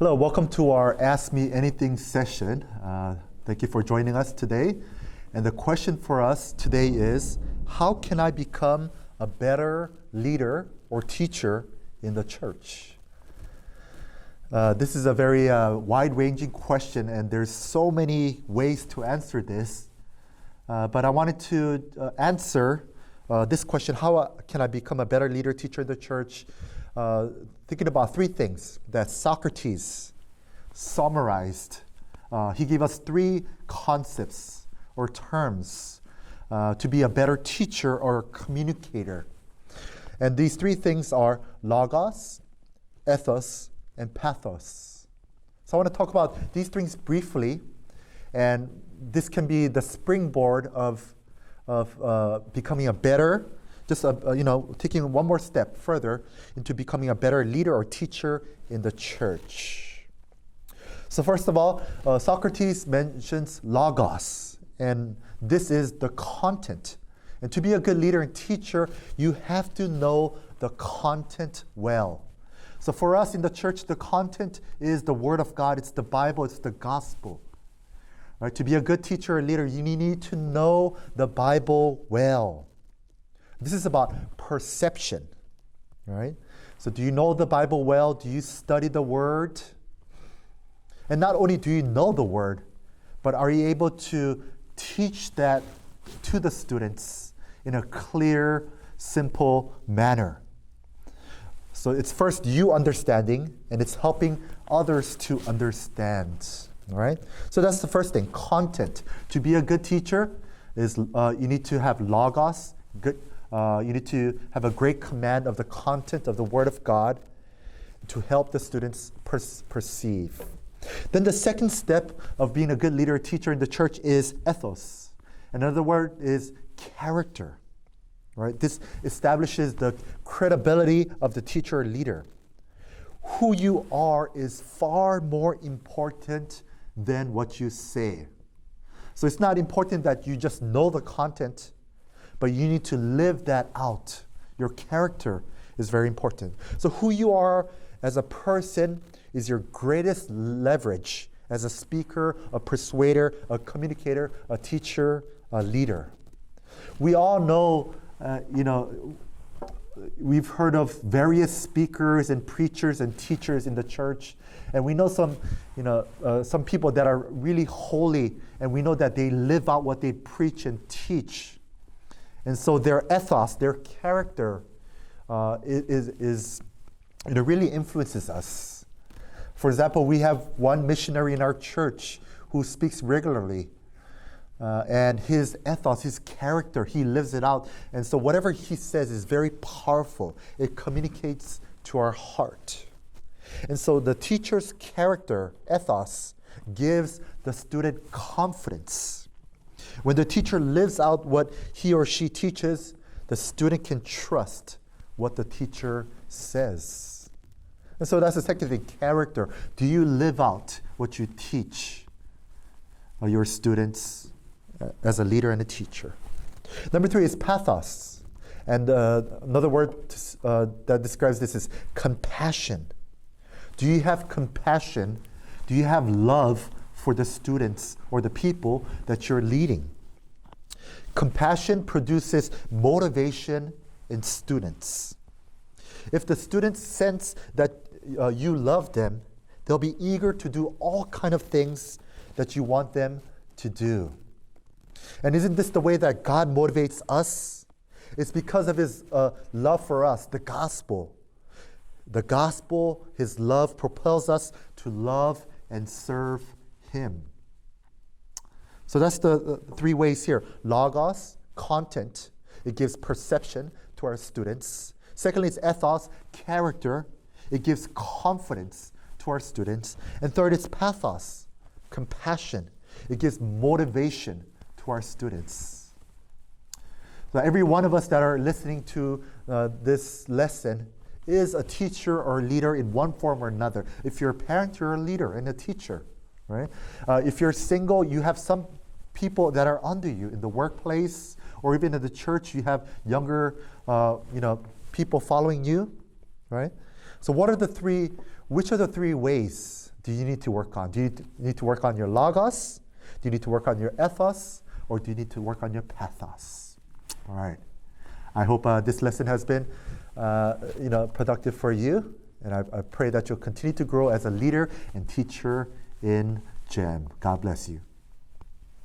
Hello, welcome to our Ask Me Anything session. Thank you for joining us today. And the question for us today is, how can I become a better leader or teacher in the church? This is a very wide-ranging question, and there's so many ways to answer this. But I wanted to answer this question, how can I become a better leader, teacher in the church? Thinking about three things that Socrates summarized. He gave us three concepts or terms to be a better teacher or communicator. And these three things are logos, ethos, and pathos. So I want to talk about these things briefly, and this can be the springboard of becoming a better, taking one more step further into becoming a better leader or teacher in the church. So first of all, Socrates mentions logos, and this is the content. And to be a good leader and teacher, you have to know the content well. So for us in the church, the content is the Word of God, it's the Bible, it's the gospel. Right? To be a good teacher or leader, you need to know the Bible well. This is about perception, right? So do you know the Bible well? Do you study the Word? And not only do you know the Word, but are you able to teach that to the students in a clear, simple manner? So it's first you understanding, and it's helping others to understand, all right? So that's the first thing, content. To be a good teacher is you need to have logos, you need to have a great command of the content of the Word of God to help the students perceive. Then the second step of being a good leader or teacher in the church is ethos. Another word is character. Right? This establishes the credibility of the teacher or leader. Who you are is far more important than what you say. So it's not important that you just know the content, but you need to live that out. Your character is very important. So who you are as a person is your greatest leverage as a speaker, a persuader, a communicator, a teacher, a leader. We all know, we've heard of various speakers and preachers and teachers in the church, and we know some people that are really holy, and we know that they live out what they preach and teach. And so their ethos, their character, really influences us. For example, we have one missionary in our church who speaks regularly, and his ethos, his character, he lives it out. And so whatever he says is very powerful. It communicates to our heart. And so the teacher's character, ethos, gives the student confidence. When the teacher lives out what he or she teaches, the student can trust what the teacher says. And so that's the second thing, character. Do you live out what you teach your students as a leader and a teacher? Number three is pathos. And another word that describes this is compassion. Do you have compassion? Do you have love for the students or the people that you're leading? Compassion produces motivation in students. If the students sense that you love them, they'll be eager to do all kinds of things that you want them to do. And isn't this the way that God motivates us? It's because of His love for us, the gospel. The gospel, His love, propels us to love and serve Him. So that's the three ways here. Logos, content. It gives perception to our students. Secondly, it's ethos, character. It gives confidence to our students. And third, it's pathos, compassion. It gives motivation to our students. So every one of us that are listening to this lesson is a teacher or leader in one form or another. If you're a parent, you're a leader and a teacher, right? If you're single, you have some people that are under you in the workplace, or even in the church. You have younger, people following you, right? So which are the three ways do you need to work on? Do you need to work on your logos? Do you need to work on your ethos? Or do you need to work on your pathos? All right. I hope this lesson has been productive for you. And I pray that you'll continue to grow as a leader and teacher in GEM. God bless you.